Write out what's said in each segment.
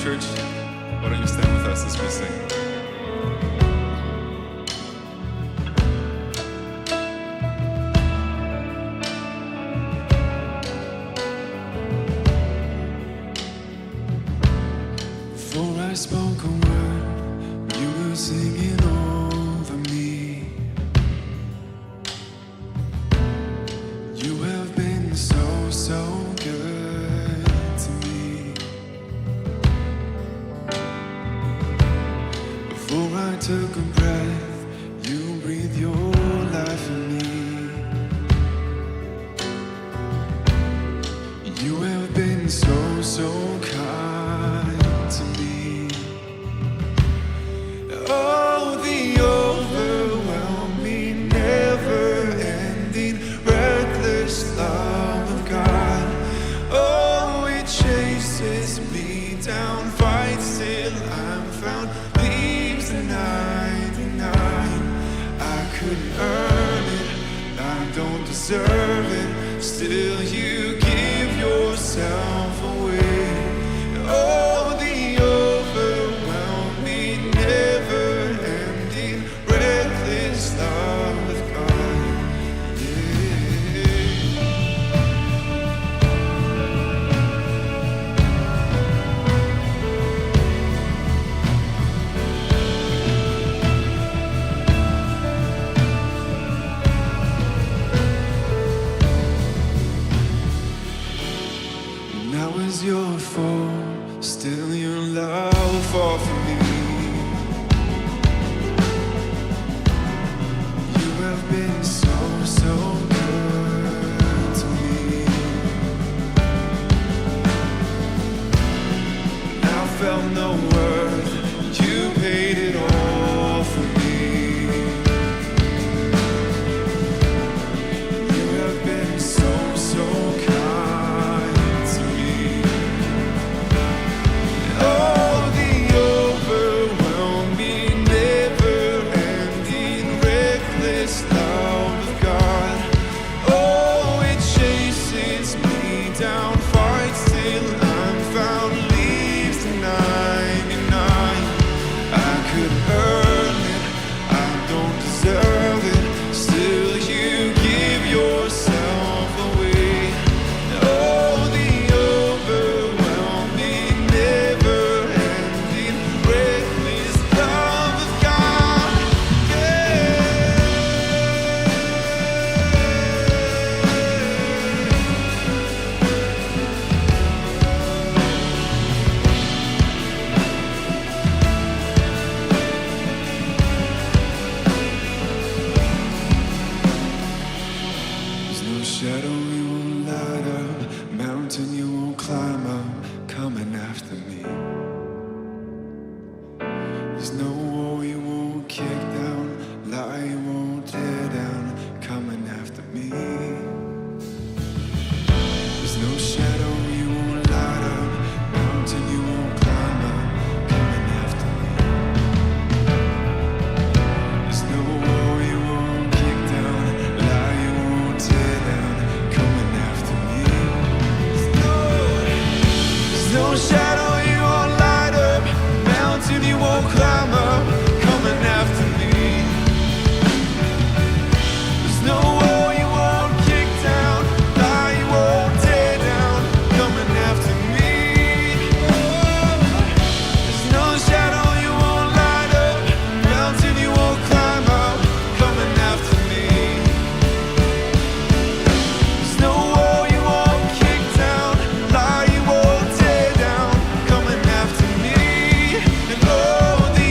Church, why don't you stand with us as we sing? Before I spoke a word, you were singing over me. You have been so, so good to me. Before I took a breath, you breathed your life in me. You have been so, so kind to me. Oh, the overwhelming, never-ending, reckless love of God. Oh, it chases me down, fights till I'm found, leaves the 99. I couldn't earn it, I don't deserve it, still you give yourself away. Oh, the overwhelming, never-ending, reckless love of God. And I was your foe, still your love fought for me. You have been so, so good to me. I felt no worth, you paid it all for me. You have been so, so kind to me. Oh, the overwhelming, never-ending, reckless love of God. Oh, it chases me down, fights till I'm found, leaves the 99. I could earn it, I don't deserve it, still you give yourself away. Oh, the overwhelming, never-ending, reckless love of God. There's no shadow you won't light up, mountain you won't climb up, coming after me. There's no wall you won't kick down, lie you won't tear down, coming after me. There's no shadow you won't light up, mountain you won't climb up, coming after me. There's no wall you won't kick down, lie you won't tear down, coming after me. There's no shadow you won't light up, mountain you won't climb up, coming after me. There's no wall you won't kick down, lie you won't tear down, coming after me. There's no shadow you won't light up, mountain you won't climb up, coming after me. There's no wall you won't kick down, lie you won't tear down, coming after me. And oh, the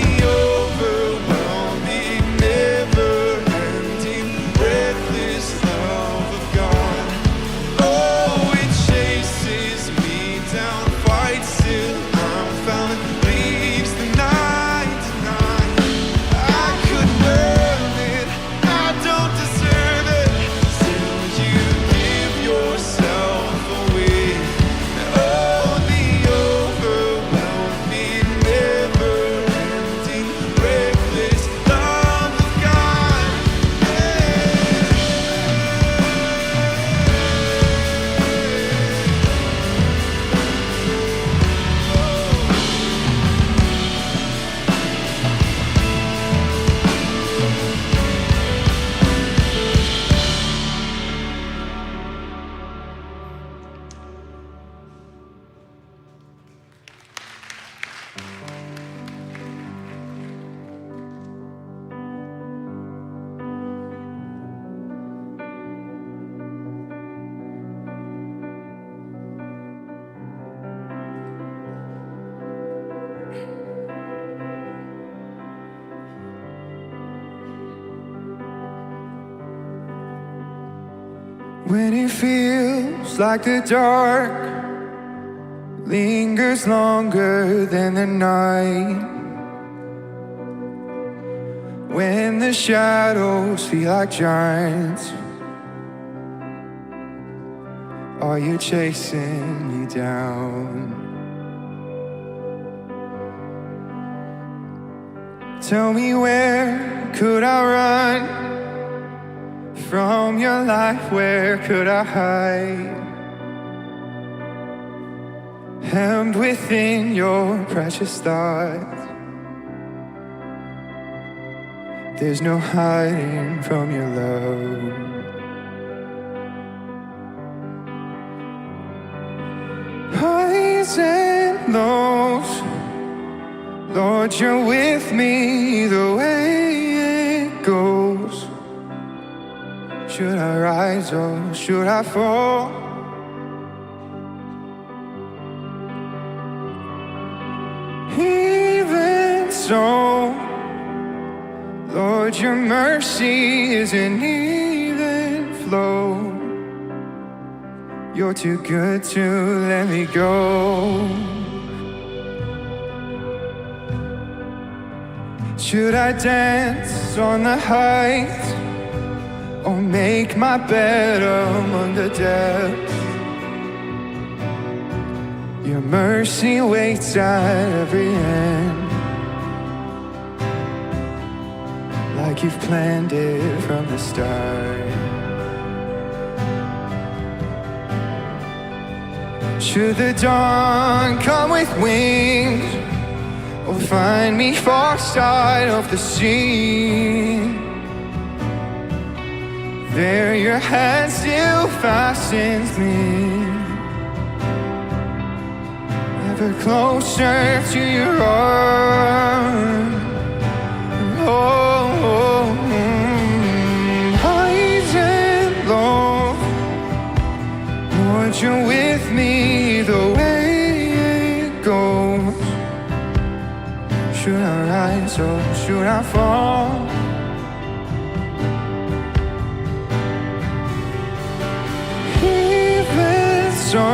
When it feels like the dark lingers longer than the night, when the shadows feel like giants, are you chasing me down? Tell me, where could I run from your life? Where could I hide? Hemmed within your precious thoughts, there's no hiding from your love. Highs and lows, Lord, you're with me the way it goes. Should I rise or should I fall? Even so, Lord, your mercy is an even flow. You're too good to let me go. Should I dance on the heights or make my bed among the depths? Your mercy waits at every end, like you've planned it from the start. Should the dawn come with wings or find me far side of the sea, there your hand still fastens me, ever closer to your arms. Oh, highs and lows, Lord, you're with me the way it goes. Should I rise or should I fall? Even so,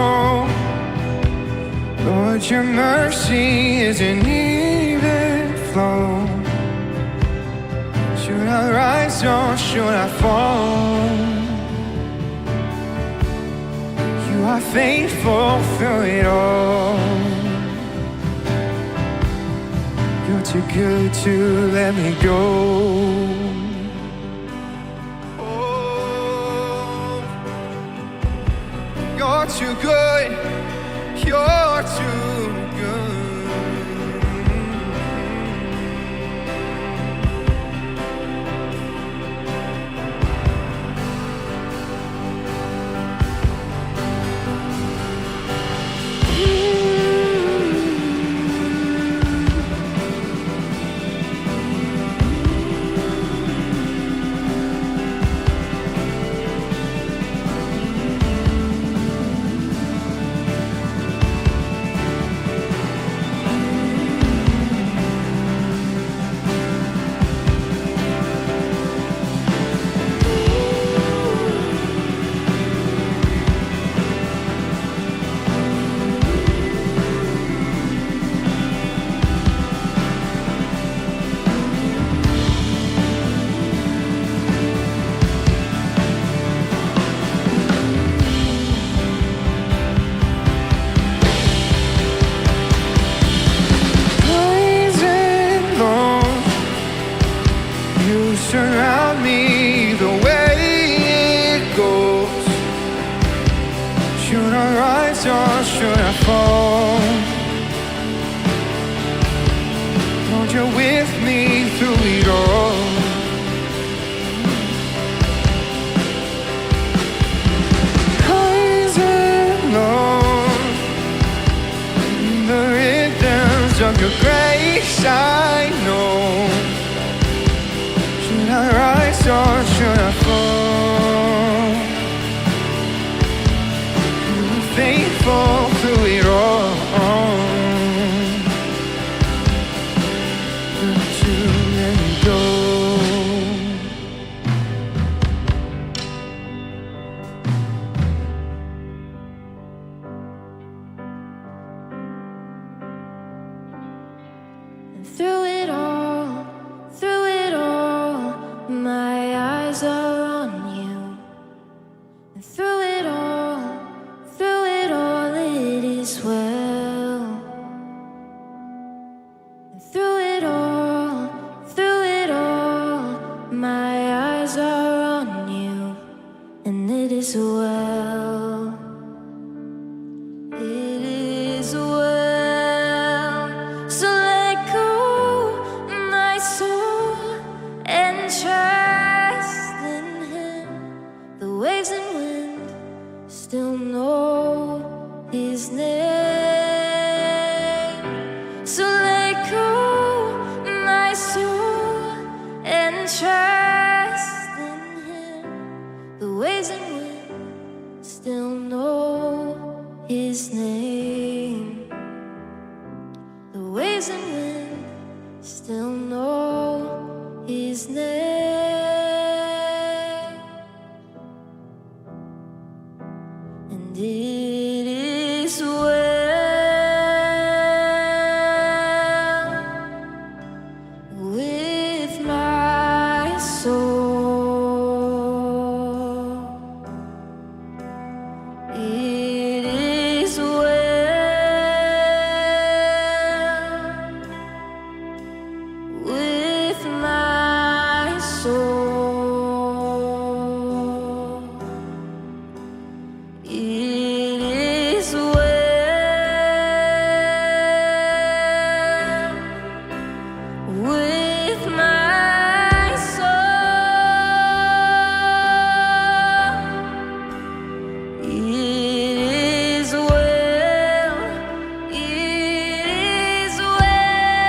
Lord, your mercy is an even flow. Should I rise or should I fall? You are faithful through it all. You're too good to let me go. Oh, you're too good. You're too good. Surround me the way it goes. Should I rise or should I fall? Lord, you're with me through it all. Highs and lows, in the rhythms of your grace I know. Should I rise or should I fall? You were faithful through it all. and trust in him. The waves and wind still know his name. The waves and wind still know his name. And it is well with my soul. It is well with my soul. It is well with my soul. It is well. It is well with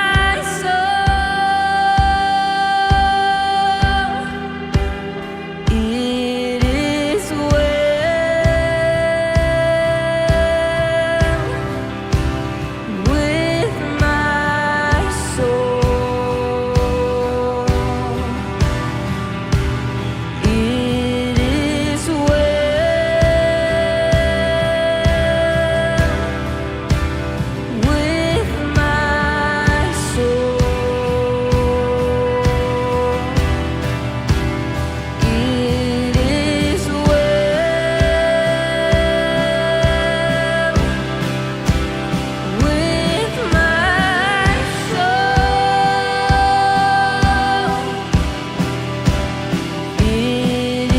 my soul. It is well with my soul. It is well with my soul. It is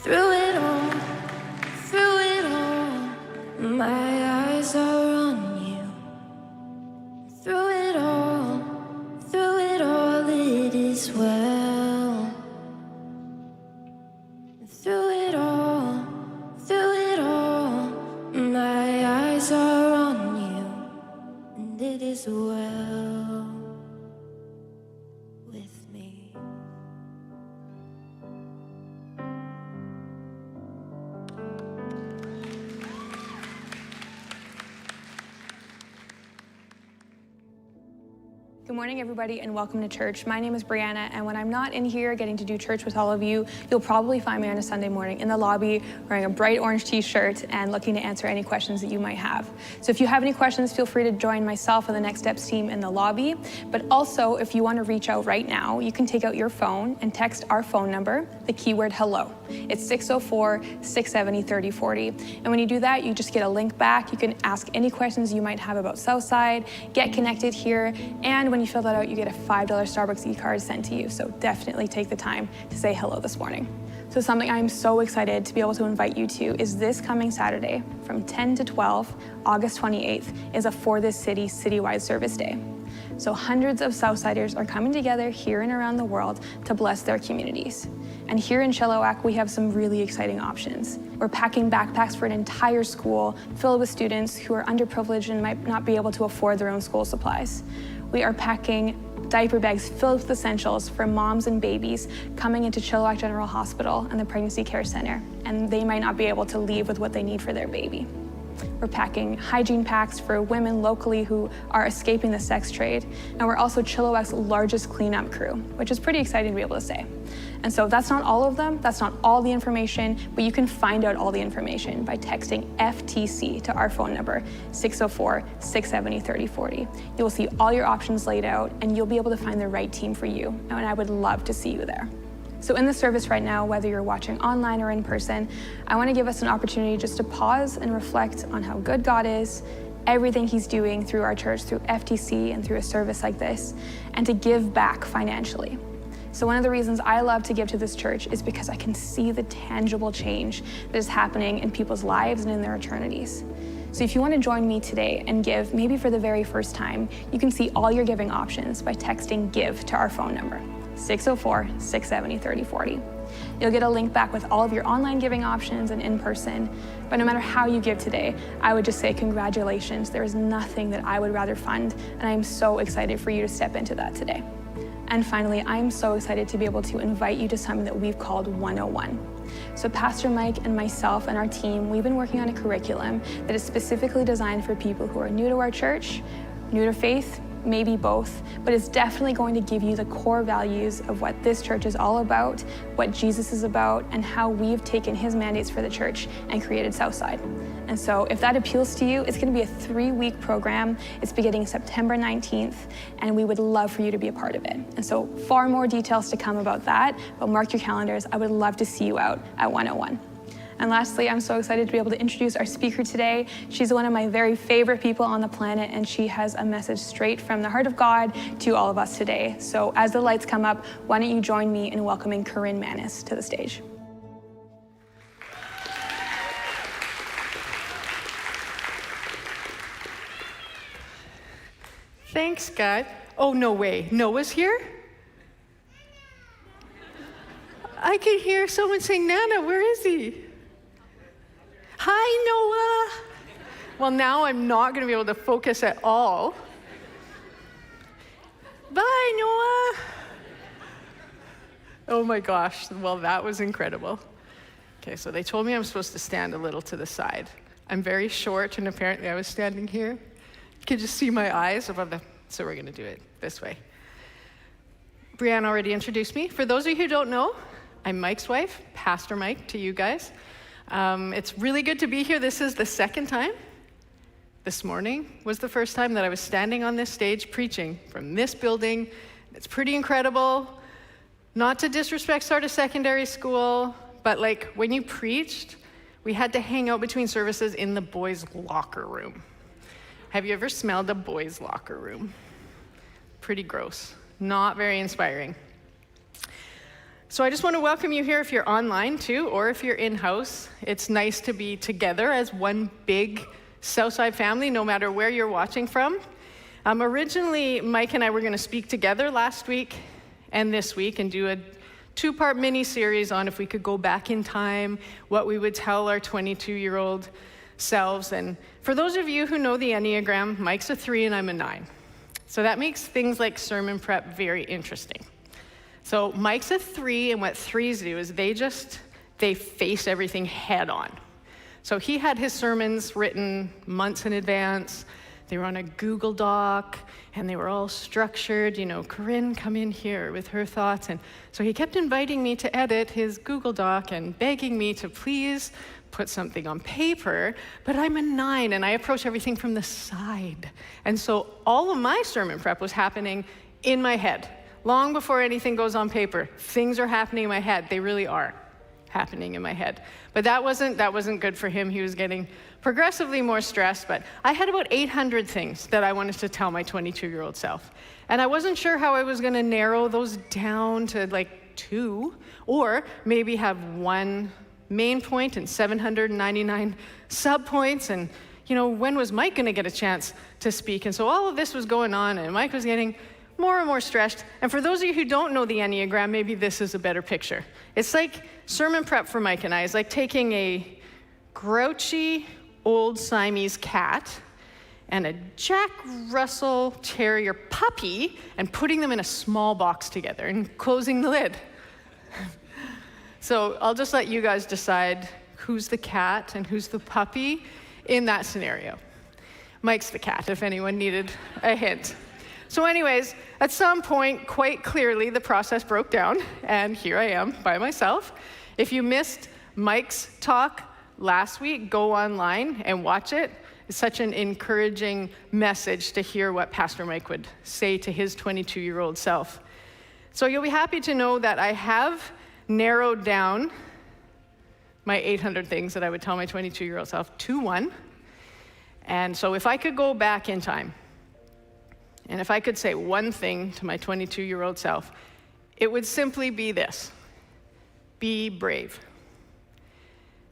Through it all, my eyes are on you. Through it all, it is well. Through it all, my eyes are on you, and it is well with me. Good morning, everybody, and welcome to church. My name is Brianna, and when I'm not in here getting to do church with all of you, you'll probably find me on a Sunday morning in the lobby wearing a bright orange t-shirt and looking to answer any questions that you might have. So if you have any questions, feel free to join myself and the Next Steps team in the lobby. But also, if you want to reach out right now, you can take out your phone and text our phone number, the keyword hello. It's 604-670-3040. And when you do that, you just get a link back. You can ask any questions you might have about Southside, get connected here, and when you fill that out, you get a $5 Starbucks e-card sent to you. So definitely take the time to say hello this morning. So something I'm so excited to be able to invite you to is this coming Saturday from 10 to 12, August 28th, is a For This City citywide service day. So hundreds of Southsiders are coming together here and around the world to bless their communities. And here in Chilliwack, we have some really exciting options. We're packing backpacks for an entire school filled with students who are underprivileged and might not be able to afford their own school supplies. We are packing diaper bags filled with essentials for moms and babies coming into Chilliwack General Hospital and the Pregnancy Care Center, and they might not be able to leave with what they need for their baby. We're packing hygiene packs for women locally who are escaping the sex trade. And we're also Chilliwack's largest cleanup crew, which is pretty exciting to be able to say. And so that's not all of them, that's not all the information, but you can find out all the information by texting FTC to our phone number, 604-670-3040. You will see all your options laid out and you'll be able to find the right team for you. And I would love to see you there. So in the service right now, whether you're watching online or in person, I want to give us an opportunity just to pause and reflect on how good God is, everything he's doing through our church, through FTC and through a service like this, and to give back financially. So one of the reasons I love to give to this church is because I can see the tangible change that is happening in people's lives and in their eternities. So if you want to join me today and give, maybe for the very first time, you can see all your giving options by texting GIVE to our phone number, 604-670-3040. You'll get a link back with all of your online giving options and in person. But no matter how you give today, I would just say congratulations. There is nothing that I would rather fund, and I'm so excited for you to step into that today. And finally, I'm so excited to be able to invite you to something that we've called 101. So Pastor Mike and myself and our team, we've been working on a curriculum that is specifically designed for people who are new to our church, new to faith, maybe both, but it's definitely going to give you the core values of what this church is all about, what Jesus is about, and how we've taken his mandates for the church and created Southside. And so if that appeals to you, it's going to be a 3-week program. It's beginning September 19th, and we would love for you to be a part of it. And so far more details to come about that, but mark your calendars. I would love to see you out at 101. And lastly, I'm so excited to be able to introduce our speaker today. She's one of my very favorite people on the planet, and she has a message straight from the heart of God to all of us today. So as the lights come up, why don't you join me in welcoming Corinne Manis to the stage. Thanks, God. Oh, no way. Noah's here? I can hear someone saying, Nana, where is he? Hi, Noah. Well, now I'm not going to be able to focus at all. Bye, Noah. Oh my gosh. Well, that was incredible. Okay, so they told me I'm supposed to stand a little to the side. I'm very short, and apparently I was standing here. You can just see my eyes above the, so we're going to do it this way. Brianne already introduced me. For those of you who don't know, I'm Mike's wife, Pastor Mike to you guys. It's really good to be here. This is the second time. This morning was the first time that I was standing on this stage preaching from this building. It's pretty incredible. Not to disrespect Sardis Secondary School, but like when you preached, we had to hang out between services in the boys' locker room. Have you ever smelled a boys' locker room? Pretty gross. Not very inspiring. So I just want to welcome you here if you're online too, or if you're in-house. It's nice to be together as one big Southside family, no matter where you're watching from. Originally, Mike and I were going to speak together last week and this week and do a 2-part mini-series on if we could go back in time, what we would tell our 22-year-old selves. And for those of you who know the Enneagram, Mike's a 3 and I'm a 9. So that makes things like sermon prep very interesting. So Mike's a 3, and what 3s do is they face everything head on. So he had his sermons written months in advance. They were on a Google Doc, and they were all structured. You know, Corinne, come in here with her thoughts. And so he kept inviting me to edit his Google Doc and begging me to please put something on paper, but I'm a 9, and I approach everything from the side. And so all of my sermon prep was happening in my head. Long before anything goes on paper, things are happening in my head. They really are happening in my head. But that wasn't good for him. He was getting progressively more stressed. But I had about 800 things that I wanted to tell my 22-year-old self. And I wasn't sure how I was going to narrow those down to like 2, or maybe have 1 main point and 799 sub-points. And, you know, when was Mike going to get a chance to speak? And so all of this was going on, and Mike was getting more and more stressed. And for those of you who don't know the Enneagram, maybe this is a better picture. It's like sermon prep for Mike and I is like taking a grouchy old Siamese cat and a Jack Russell Terrier puppy and putting them in a small box together and closing the lid. So I'll just let you guys decide who's the cat and who's the puppy. in that scenario. Mike's the cat, if anyone needed a hint. So anyways, at some point, quite clearly, the process broke down, and here I am by myself. If you missed Mike's talk last week, go online and watch it. It's such an encouraging message to hear what Pastor Mike would say to his 22-year-old self. So you'll be happy to know that I have narrowed down my 800 things that I would tell my 22-year-old self to one. And so if I could go back in time, and if I could say one thing to my 22-year-old self, it would simply be this: be brave.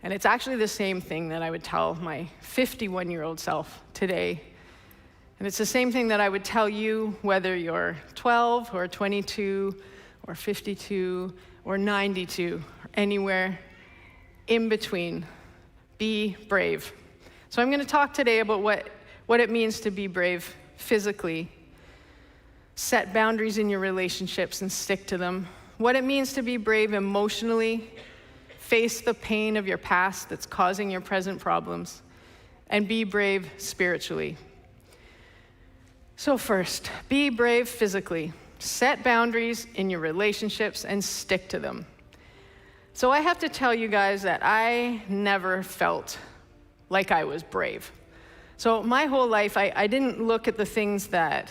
And it's actually the same thing that I would tell my 51-year-old self today. And it's the same thing that I would tell you whether you're 12 or 22 or 52 or 92 or anywhere in between. Be brave. So I'm going to talk today about what it means to be brave physically. Set boundaries in your relationships and stick to them. What it means to be brave emotionally. Face the pain of your past that's causing your present problems. And be brave spiritually. So first, be brave physically. Set boundaries in your relationships and stick to them. So I have to tell you guys that I never felt like I was brave. So my whole life, I didn't look at the things that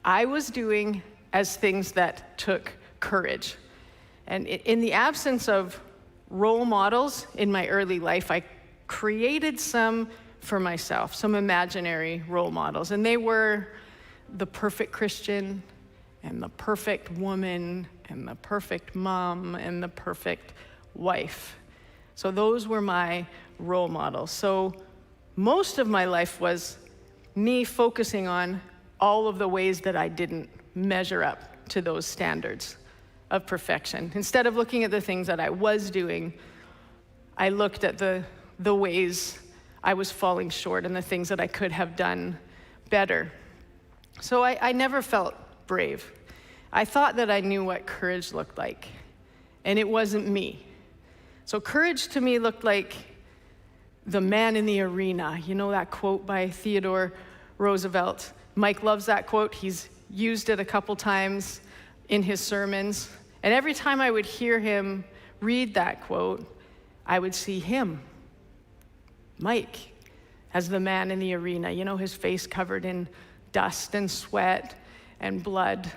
I was doing as things that took courage. And in the absence of role models in my early life, I created some for myself, some imaginary role models. And they were the perfect Christian, and the perfect woman, and the perfect mom, and the perfect wife. So those were my role models. So most of my life was me focusing on all of the ways that I didn't measure up to those standards of perfection. Instead of looking at the things that I was doing, I looked at the ways I was falling short and the things that I could have done better. So I never felt brave. I thought that I knew what courage looked like, and it wasn't me. So courage to me looked like the man in the arena. You know that quote by Theodore Roosevelt? Mike loves that quote. He's used it a couple times in his sermons. And every time I would hear him read that quote, I would see him, Mike, as the man in the arena. You know, his face covered in dust and sweat and blood.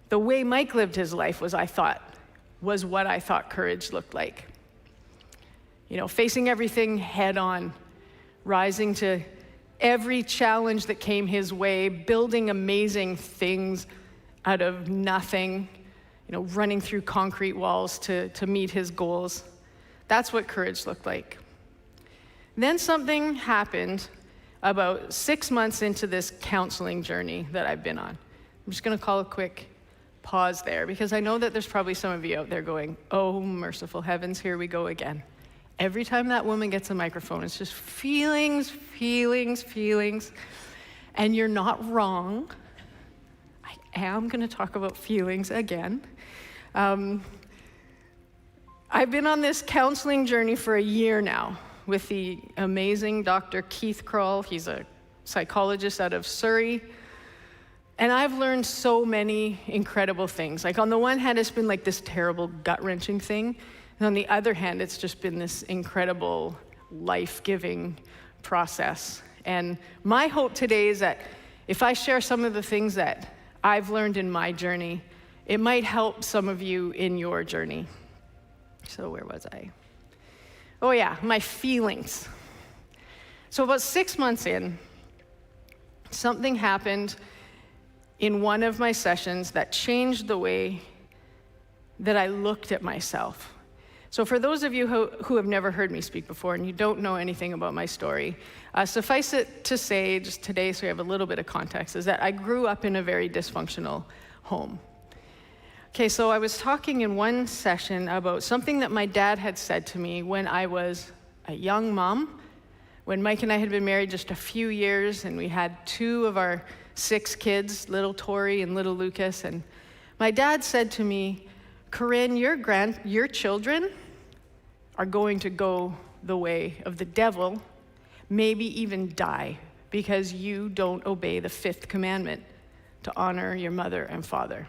The way Mike lived his life was what I thought courage looked like. You know, facing everything head on, rising to every challenge that came his way, building amazing things out of nothing, you know, running through concrete walls to meet his goals. That's what courage looked like. Then something happened about 6 months into this counseling journey that I've been on. I'm just going to call a quick pause there, because I know that there's probably some of you out there going, oh, merciful heavens, here we go again. Every time that woman gets a microphone, it's just feelings, feelings, feelings. And you're not wrong. I am going to talk about feelings again. I've been on this counseling journey for a year now with the amazing Dr. Keith Kroll. He's a psychologist out of Surrey. And I've learned so many incredible things. Like on the one hand, it's been like this terrible gut-wrenching thing. And on the other hand, it's just been this incredible life-giving process. And my hope today is that if I share some of the things that I've learned in my journey, it might help some of you in your journey. So where was I? Oh yeah, my feelings. So about 6 months in, something happened in one of my sessions that changed the way that I looked at myself. So for those of you who have never heard me speak before and you don't know anything about my story, suffice it to say, just today so you have a little bit of context, is that I grew up in a very dysfunctional home. Okay, so I was talking in one session about something that my dad had said to me when I was a young mom, when Mike and I had been married just a few years and we had 2 of our 6 kids, little Tori and little Lucas. And my dad said to me, Corinne, your children are going to go the way of the devil, maybe even die because you don't obey the 5th commandment to honor your mother and father.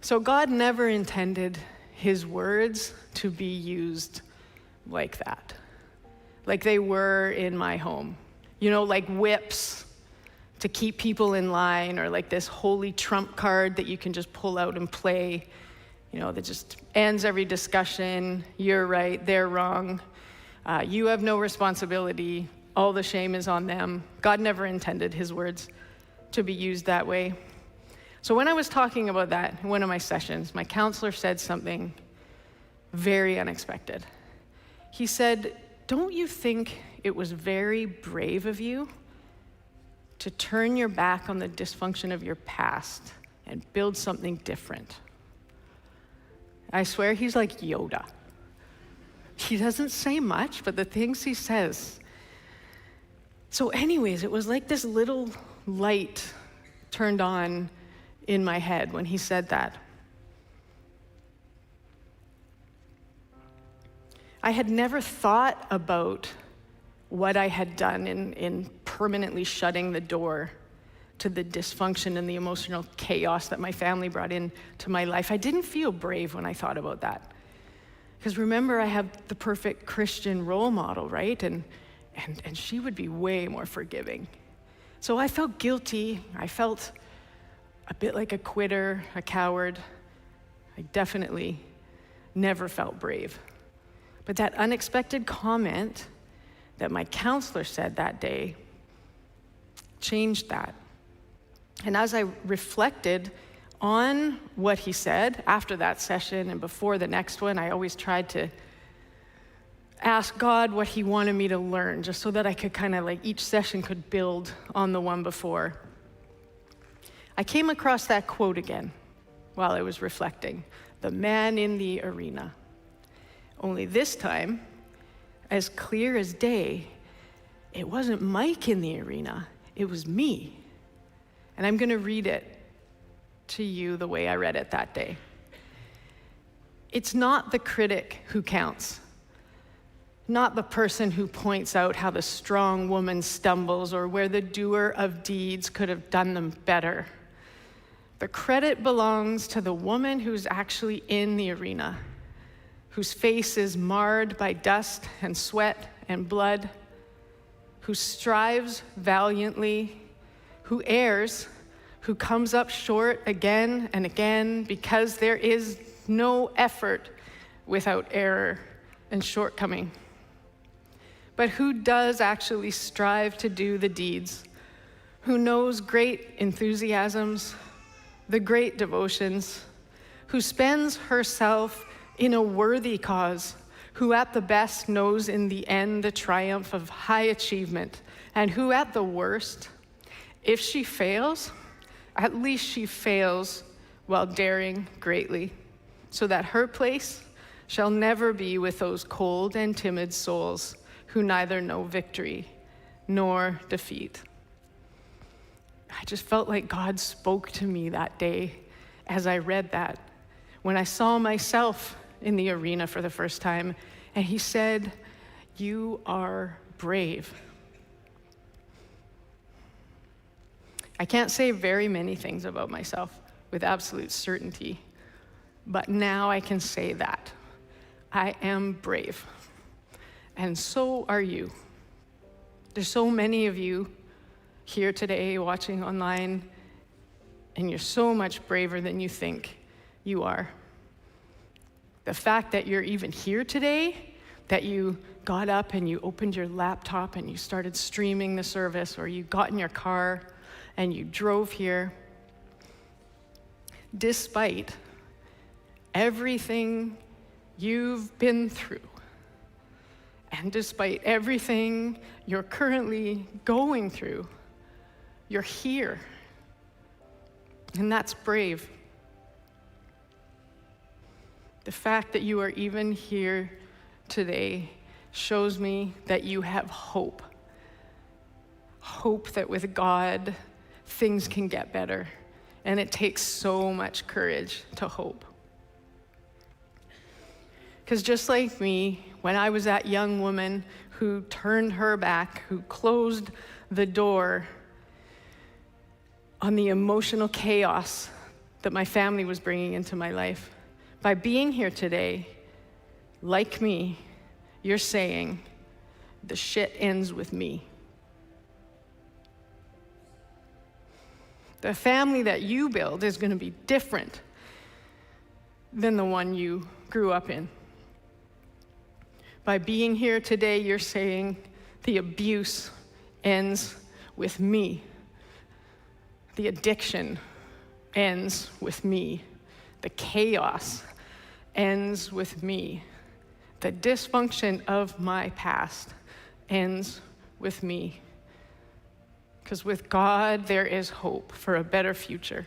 So God never intended his words to be used like that, like they were in my home. You know, like whips to keep people in line, or like this holy trump card that you can just pull out and play, you know, that just ends every discussion. You're right, they're wrong. You have no responsibility. All the shame is on them. God never intended his words to be used that way. So when I was talking about that in one of my sessions, my counselor said something very unexpected. He said, "Don't you think it was very brave of you to turn your back on the dysfunction of your past and build something different?" I swear he's like Yoda. He doesn't say much, but the things he says. So anyways, it was like this little light turned on in my head when he said that. I had never thought about what I had done in permanently shutting the door to the dysfunction and the emotional chaos that my family brought into my life. I didn't feel brave when I thought about that. Because remember, I have the perfect Christian role model, right? And she would be way more forgiving. So I felt guilty. I felt a bit like a quitter, a coward. I definitely never felt brave. But that unexpected comment that my counselor said that day changed that. And as I reflected on what he said after that session and before the next one, I always tried to ask God what he wanted me to learn, just so that I could kind of like each session could build on the one before. I came across that quote again while I was reflecting, "The man in the arena." Only this time, as clear as day, it wasn't Mike in the arena, it was me. And I'm going to read it to you the way I read it that day. It's not the critic who counts, not the person who points out how the strong woman stumbles or where the doer of deeds could have done them better. The credit belongs to the woman who's actually in the arena, whose face is marred by dust and sweat and blood, who strives valiantly, who errs, who comes up short again and again, because there is no effort without error and shortcoming. But who does actually strive to do the deeds, who knows great enthusiasms, the great devotions, who spends herself in a worthy cause, who at the best knows in the end the triumph of high achievement, and who at the worst, if she fails, at least she fails while daring greatly, so that her place shall never be with those cold and timid souls who neither know victory nor defeat. I just felt like God spoke to me that day as I read that, when I saw myself in the arena for the first time, and he said, "You are brave." I can't say very many things about myself with absolute certainty, but now I can say that. I am brave, and so are you. There's so many of you here today watching online, and you're so much braver than you think you are. The fact that you're even here today, that you got up and you opened your laptop and you started streaming the service, or you got in your car and you drove here, despite everything you've been through, and despite everything you're currently going through, you're here. And that's brave. The fact that you are even here today shows me that you have hope. Hope that with God, things can get better. And it takes so much courage to hope. Because just like me, when I was that young woman who turned her back, who closed the door on the emotional chaos that my family was bringing into my life. By being here today, like me, you're saying, the shit ends with me. The family that you build is going to be different than the one you grew up in. By being here today, you're saying the abuse ends with me. The addiction ends with me. The chaos ends with me. The dysfunction of my past ends with me. Because with God, there is hope for a better future.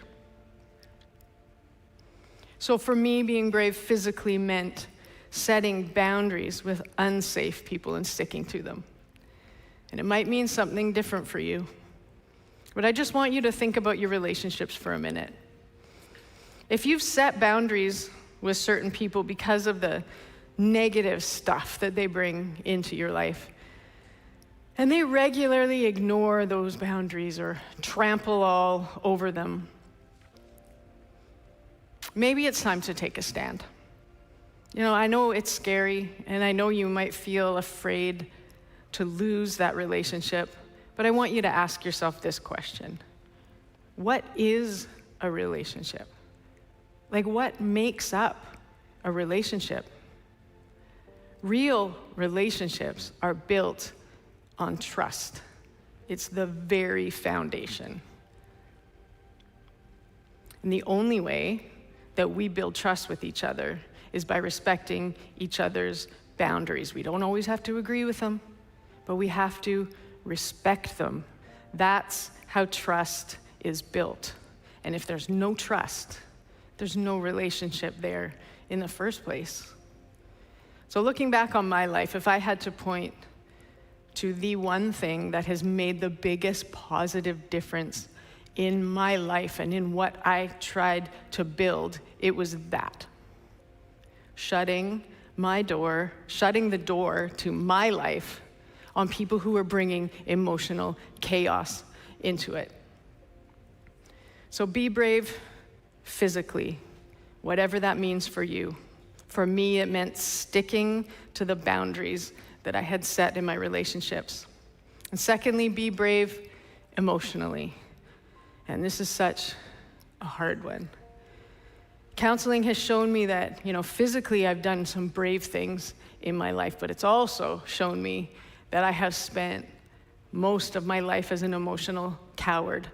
So for me, being brave physically meant setting boundaries with unsafe people and sticking to them. And it might mean something different for you. But I just want you to think about your relationships for a minute. If you've set boundaries with certain people because of the negative stuff that they bring into your life, and they regularly ignore those boundaries or trample all over them, maybe it's time to take a stand. You know, I know it's scary, and I know you might feel afraid to lose that relationship, but I want you to ask yourself this question. What is a relationship? Like, what makes up a relationship? Real relationships are built on trust. It's the very foundation. And the only way that we build trust with each other is by respecting each other's boundaries. We don't always have to agree with them, but we have to respect them. That's how trust is built. And if there's no trust, there's no relationship there in the first place. So looking back on my life, if I had to point to the one thing that has made the biggest positive difference in my life and in what I tried to build, it was that. Shutting the door to my life on people who were bringing emotional chaos into it. So be brave physically, whatever that means for you. For me, it meant sticking to the boundaries that I had set in my relationships. And secondly, be brave emotionally. And this is such a hard one. Counseling has shown me that, physically I've done some brave things in my life, but it's also shown me that I have spent most of my life as an emotional coward.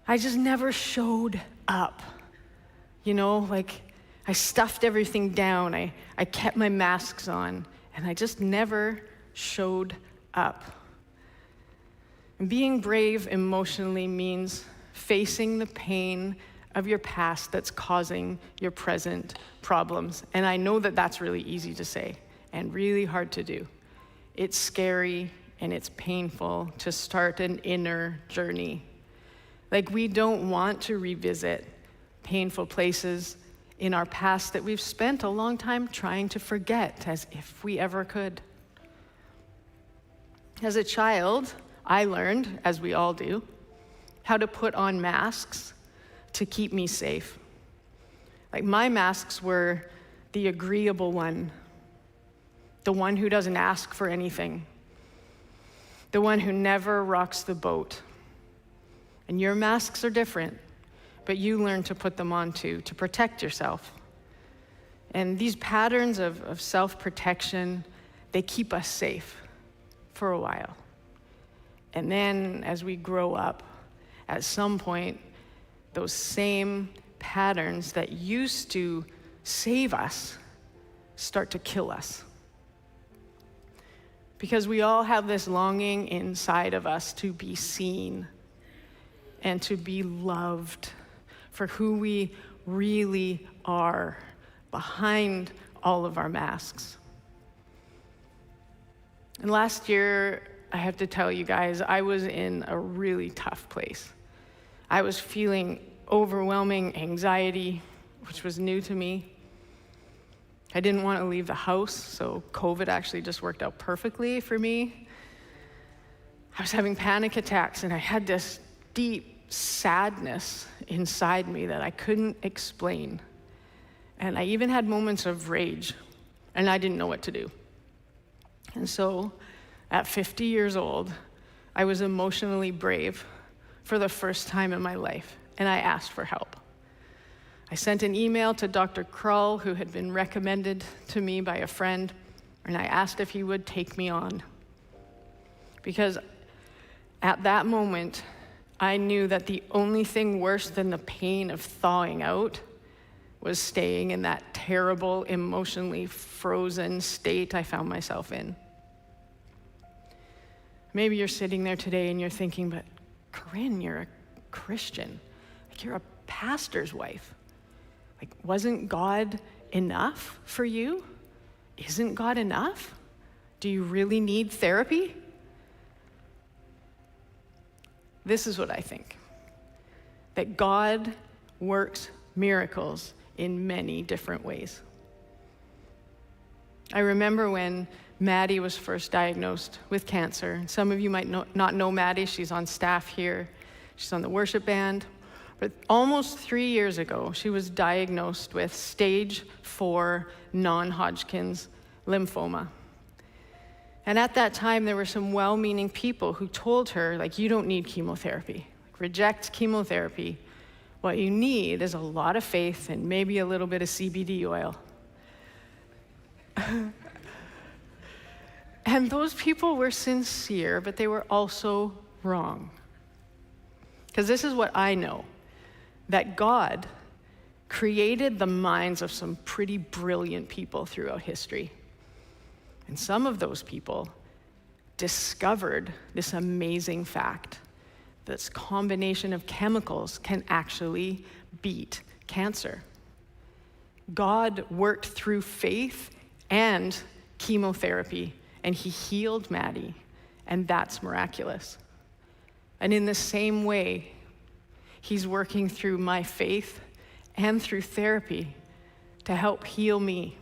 I just never showed up. I stuffed everything down. I kept my masks on, and I just never showed up. And being brave emotionally means facing the pain of your past that's causing your present problems. And I know that that's really easy to say and really hard to do. It's scary and it's painful to start an inner journey. We don't want to revisit painful places in our past that we've spent a long time trying to forget, as if we ever could. As a child, I learned, as we all do, how to put on masks to keep me safe. My masks were the agreeable one, the one who doesn't ask for anything, the one who never rocks the boat. And your masks are different, but you learn to put them on to protect yourself. And these patterns of self-protection, they keep us safe for a while. And then as we grow up, at some point, those same patterns that used to save us start to kill us. Because we all have this longing inside of us to be seen and to be loved for who we really are behind all of our masks. And last year, I have to tell you guys, I was in a really tough place. I was feeling overwhelming anxiety, which was new to me. I didn't want to leave the house, so COVID actually just worked out perfectly for me. I was having panic attacks, and I had this deep sadness inside me that I couldn't explain. And I even had moments of rage, and I didn't know what to do. And so, at 50 years old, I was emotionally brave for the first time in my life, and I asked for help. I sent an email to Dr. Krull, who had been recommended to me by a friend, and I asked if he would take me on. Because at that moment, I knew that the only thing worse than the pain of thawing out was staying in that terrible, emotionally frozen state I found myself in. Maybe you're sitting there today and you're thinking, but Corinne, you're a Christian. Like, you're a pastor's wife. Like, wasn't God enough for you? Isn't God enough? Do you really need therapy? This is what I think. That God works miracles in many different ways. I remember when Maddie was first diagnosed with cancer. Some of you might not know Maddie. She's on staff here. She's on the worship band. But almost 3 years ago, she was diagnosed with stage 4 non-Hodgkin's lymphoma. And at that time, there were some well-meaning people who told her, like, you don't need chemotherapy. Reject chemotherapy. What you need is a lot of faith and maybe a little bit of CBD oil. And those people were sincere, but they were also wrong. Because this is what I know, that God created the minds of some pretty brilliant people throughout history. And some of those people discovered this amazing fact, that this combination of chemicals can actually beat cancer. God worked through faith and chemotherapy, and he healed Maddie, and that's miraculous. And in the same way, he's working through my faith and through therapy to help heal me.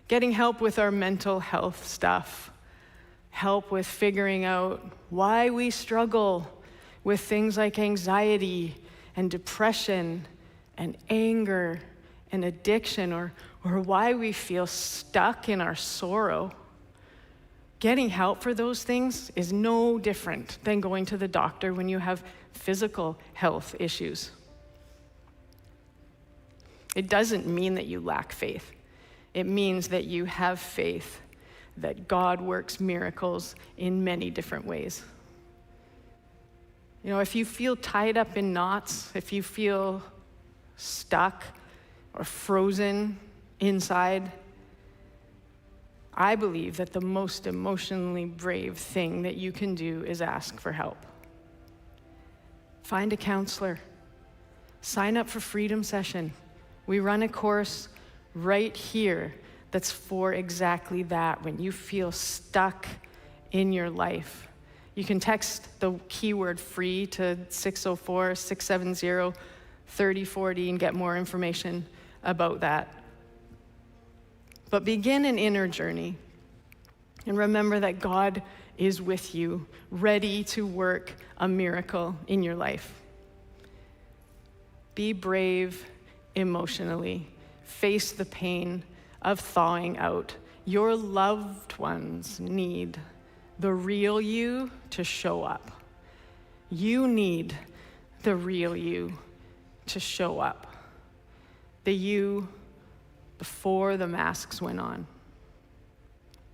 Getting help with our mental health stuff, help with figuring out why we struggle with things like anxiety and depression and anger and addiction, or why we feel stuck in our sorrow. Getting help for those things is no different than going to the doctor when you have physical health issues. It doesn't mean that you lack faith. It means that you have faith that God works miracles in many different ways. You know, if you feel tied up in knots, if you feel stuck or frozen inside, I believe that the most emotionally brave thing that you can do is ask for help. Find a counselor. Sign up for Freedom Session. We run a course right here that's for exactly that. When you feel stuck in your life, you can text the keyword free to 604-670-3040 and get more information about that. But begin an inner journey and remember that God is with you, ready to work a miracle in your life. Be brave emotionally. Face the pain of thawing out. Your loved ones need the real you to show up. You need the real you to show up. The you before the masks went on.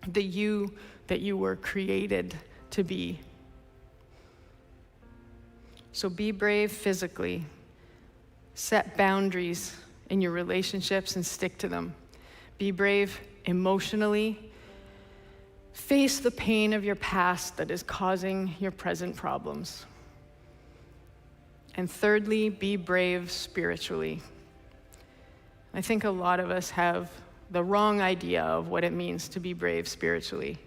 The you that you were created to be. So be brave physically. Set boundaries in your relationships and stick to them. Be brave emotionally. Face the pain of your past that is causing your present problems. And thirdly, be brave spiritually. I think a lot of us have the wrong idea of what it means to be brave spiritually.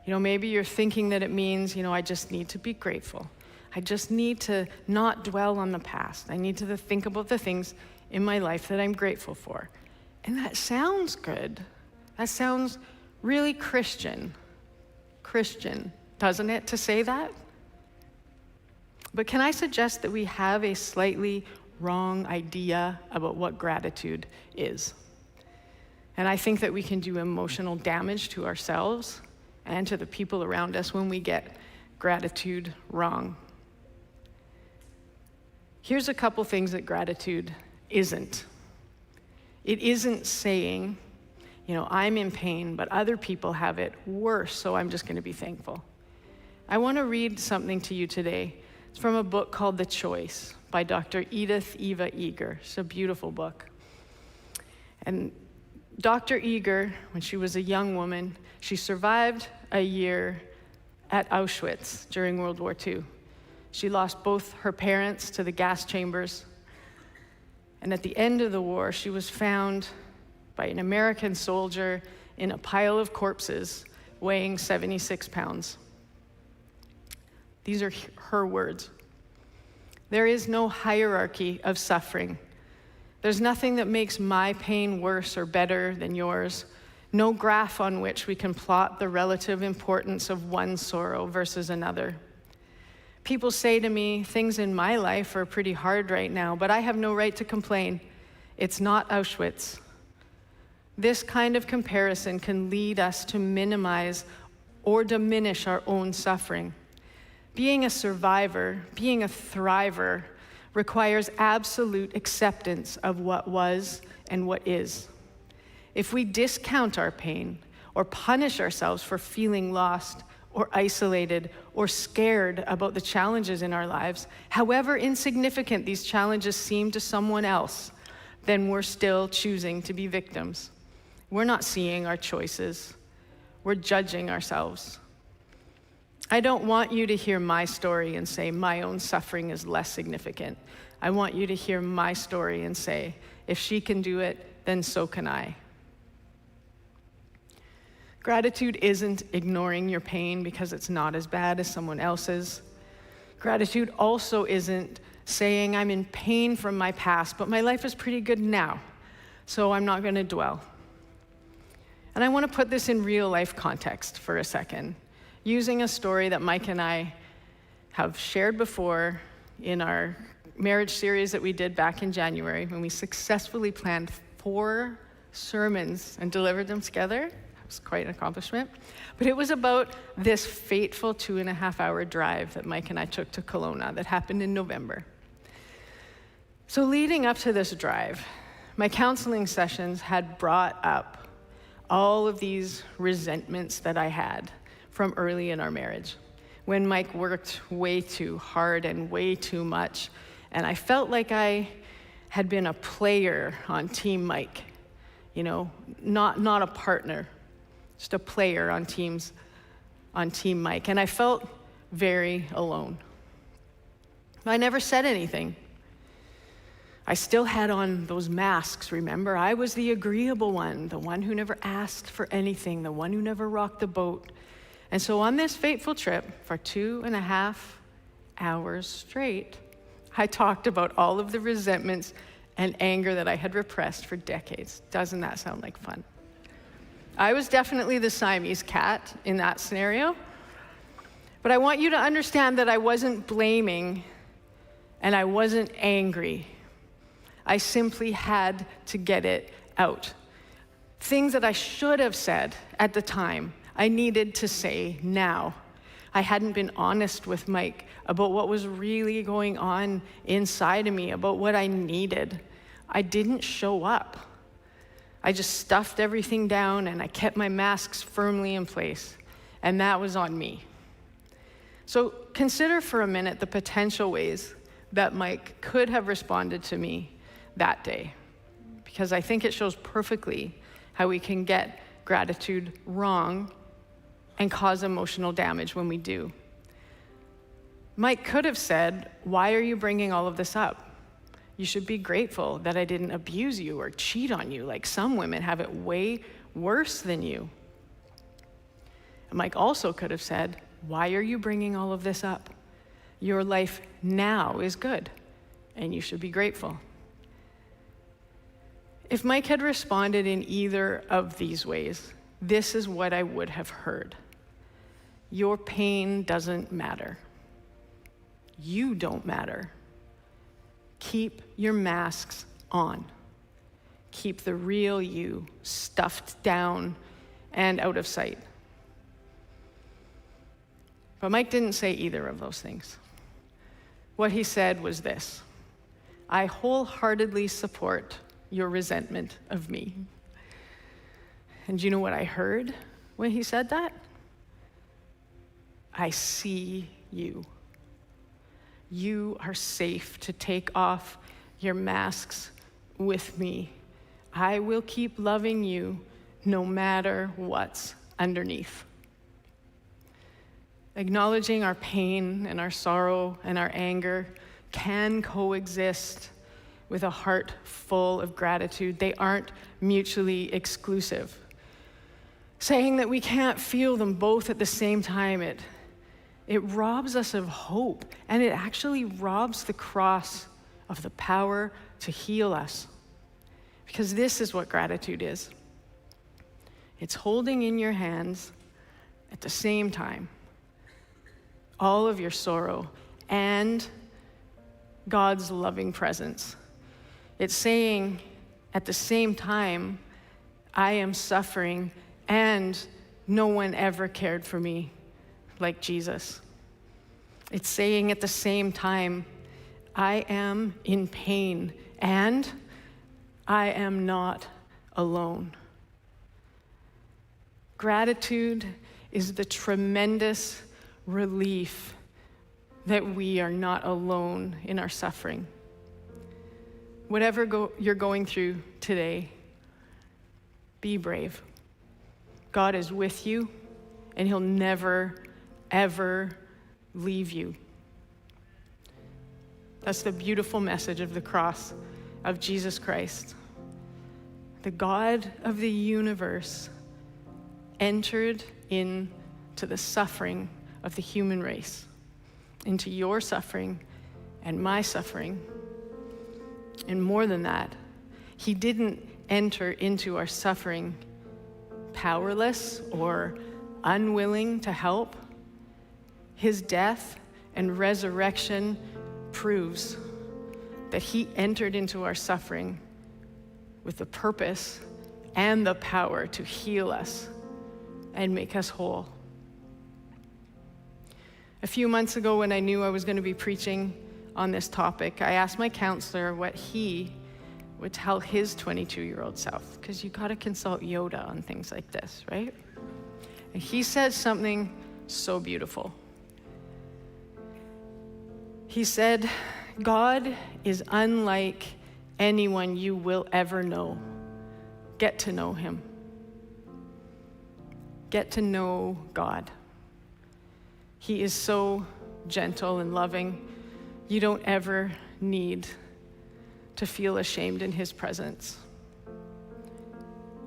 You know, maybe you're thinking that it means, I just need to be grateful. I just need to not dwell on the past. I need to think about the things in my life that I'm grateful for. And that sounds good. That sounds really Christian, doesn't it, to say that? But can I suggest that we have a slightly wrong idea about what gratitude is? And I think that we can do emotional damage to ourselves and to the people around us when we get gratitude wrong. Here's a couple things that gratitude isn't. It isn't saying, I'm in pain, but other people have it worse, so I'm just going to be thankful. I want to read something to you today. It's from a book called The Choice by Dr. Edith Eva Eger. It's a beautiful book. And Dr. Eger, when she was a young woman, she survived a year at Auschwitz during World War II. She lost both her parents to the gas chambers. And at the end of the war, she was found by an American soldier in a pile of corpses weighing 76 pounds. These are her words. There is no hierarchy of suffering. There's nothing that makes my pain worse or better than yours. No graph on which we can plot the relative importance of one sorrow versus another. People say to me, things in my life are pretty hard right now, but I have no right to complain. It's not Auschwitz. This kind of comparison can lead us to minimize or diminish our own suffering. Being a survivor, being a thriver, requires absolute acceptance of what was and what is. If we discount our pain or punish ourselves for feeling lost or isolated or scared about the challenges in our lives, however insignificant these challenges seem to someone else, then we're still choosing to be victims. We're not seeing our choices. We're judging ourselves. I don't want you to hear my story and say my own suffering is less significant. I want you to hear my story and say, if she can do it, then so can I. Gratitude isn't ignoring your pain because it's not as bad as someone else's. Gratitude also isn't saying I'm in pain from my past, but my life is pretty good now, so I'm not going to dwell. And I want to put this in real life context for a second, using a story that Mike and I have shared before in our marriage series that we did back in January when we successfully planned 4 sermons and delivered them together. It was quite an accomplishment. But it was about this fateful 2.5-hour drive that Mike and I took to Kelowna that happened in November. So leading up to this drive, my counseling sessions had brought up all of these resentments that I had from early in our marriage, when Mike worked way too hard and way too much, and I felt like I had been a player on Team Mike, not a partner, just a player on Team Mike, and I felt very alone. I never said anything. I still had on those masks, remember? I was the agreeable one, the one who never asked for anything, the one who never rocked the boat. And so on this fateful trip, for 2.5 hours straight, I talked about all of the resentments and anger that I had repressed for decades. Doesn't that sound like fun? I was definitely the Siamese cat in that scenario. But I want you to understand that I wasn't blaming and I wasn't angry. I simply had to get it out. Things that I should have said at the time, I needed to say now. I hadn't been honest with Mike about what was really going on inside of me, about what I needed. I didn't show up. I just stuffed everything down and I kept my masks firmly in place, and that was on me. So consider for a minute the potential ways that Mike could have responded to me that day, because I think it shows perfectly how we can get gratitude wrong and cause emotional damage when we do. Mike could have said, "Why are you bringing all of this up? You should be grateful that I didn't abuse you or cheat on you, like some women have it way worse than you." And Mike also could have said, "Why are you bringing all of this up? Your life now is good, and you should be grateful." If Mike had responded in either of these ways, this is what I would have heard. Your pain doesn't matter. You don't matter. Keep your masks on. Keep the real you stuffed down and out of sight. But Mike didn't say either of those things. What he said was this: I wholeheartedly support your resentment of me. And you know what I heard when he said that? I see you. You are safe to take off your masks with me. I will keep loving you no matter what's underneath. Acknowledging our pain and our sorrow and our anger can coexist with a heart full of gratitude. They aren't mutually exclusive. Saying that we can't feel them both at the same time, it robs us of hope, and it actually robs the cross of the power to heal us. Because this is what gratitude is. It's holding in your hands at the same time all of your sorrow and God's loving presence. It's saying at the same time, I am suffering and no one ever cared for me like Jesus. It's saying at the same time, I am in pain and I am not alone. Gratitude is the tremendous relief that we are not alone in our suffering. Whatever you're going through today, be brave. God is with you, and he'll never, ever leave you. That's the beautiful message of the cross of Jesus Christ. The God of the universe entered into the suffering of the human race, into your suffering and my suffering. And more than that, he didn't enter into our suffering powerless or unwilling to help. His death and resurrection proves that he entered into our suffering with the purpose and the power to heal us and make us whole. A few months ago, when I knew I was going to be preaching on this topic, I asked my counselor what he would tell his 22-year-old self, because you got to consult Yoda on things like this, right? And he said something so beautiful. He said, God is unlike anyone you will ever know. Get to know him. Get to know God. He is so gentle and loving. You don't ever need to feel ashamed in his presence.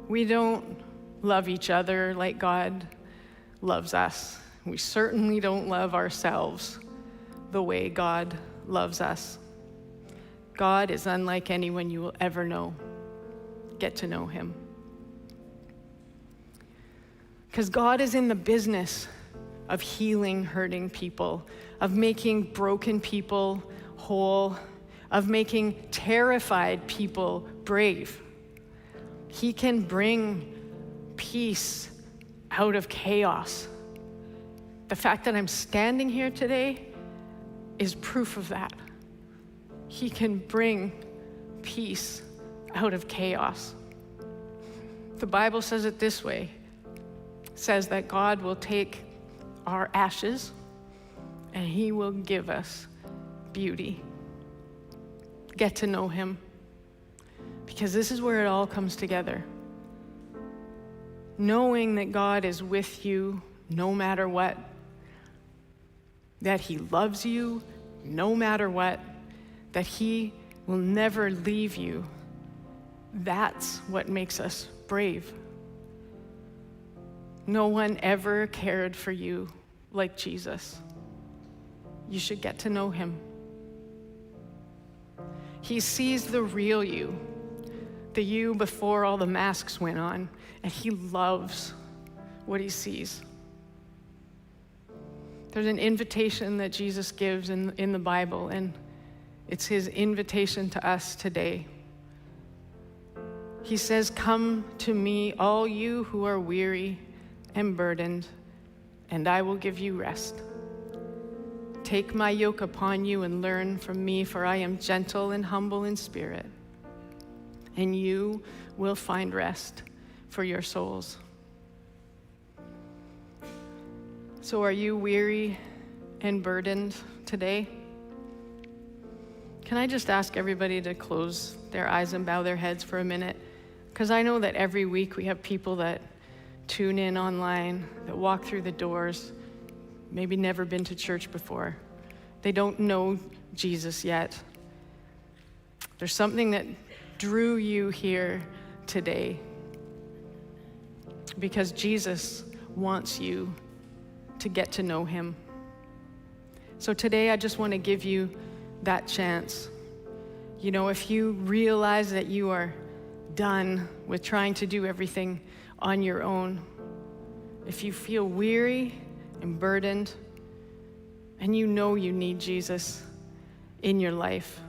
We don't love each other like God loves us. We certainly don't love ourselves the way God loves us. God is unlike anyone you will ever know. Get to know him. Because God is in the business of healing hurting people, of making broken people whole, of making terrified people brave. He can bring peace out of chaos. The fact that I'm standing here today is proof of that. He can bring peace out of chaos. The Bible says it this way. It says that God will take our ashes and he will give us beauty. Get to know him, because this is where it all comes together. Knowing that God is with you no matter what, that he loves you no matter what, that he will never leave you, that's what makes us brave. No one ever cared for you like Jesus. You should get to know him. He sees the real you, the you before all the masks went on, and he loves what he sees. There's an invitation that Jesus gives in the Bible, and it's his invitation to us today. He says, "Come to me, all you who are weary and burdened, and I will give you rest. Take my yoke upon you and learn from me, for I am gentle and humble in spirit, and you will find rest for your souls." So are you weary and burdened today? Can I just ask everybody to close their eyes and bow their heads for a minute? Because I know that every week we have people that tune in online, that walk through the doors, maybe never been to church before. They don't know Jesus yet. There's something that drew you here today because Jesus wants you to get to know him. So today I just want to give you that chance. You know, if you realize that you are done with trying to do everything on your own, if you feel weary and burdened, and you know you need Jesus in your life,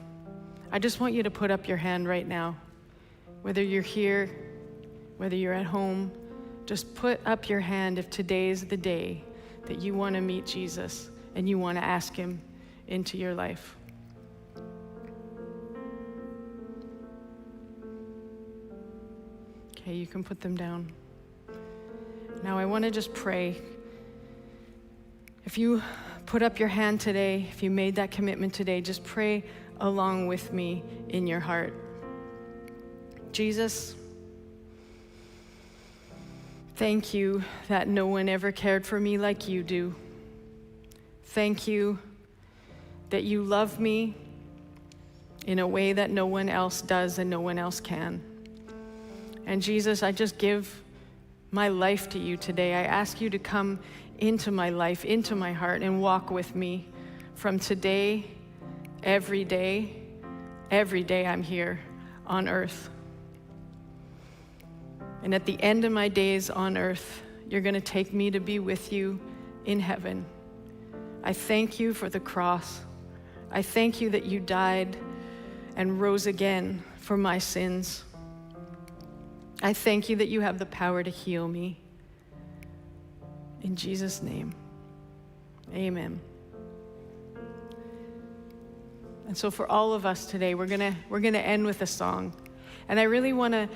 I just want you to put up your hand right now. Whether you're here, whether you're at home, just put up your hand if today's the day that you want to meet Jesus and you want to ask him into your life. Okay, you can put them down. Now I want to just pray. If you put up your hand today, if you made that commitment today, just pray along with me in your heart. Jesus, thank you that no one ever cared for me like you do. Thank you that you love me in a way that no one else does and no one else can. And Jesus, I just give my life to you today. I ask you to come into my life, into my heart, and walk with me from today, every day I'm here on earth. And at the end of my days on earth, you're going to take me to be with you in heaven. I thank you for the cross. I thank you that you died and rose again for my sins. I thank you that you have the power to heal me. In Jesus' name, amen. And so for all of us today, we're gonna end with a song. And I really want to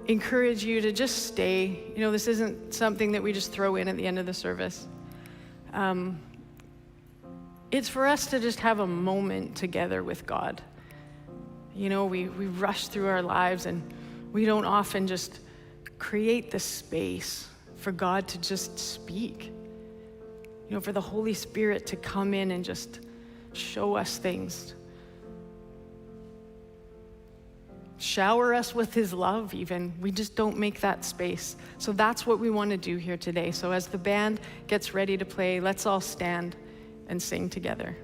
encourage you to just stay. You know, this isn't something that we just throw in at the end of the service. It's for us to just have a moment together with God. You know, we rush through our lives and we don't often just create the space for God to just speak. You know, for the Holy Spirit to come in and just show us things. Shower us with his love even. We just don't make that space. So that's what we want to do here today. So as the band gets ready to play, let's all stand and sing together.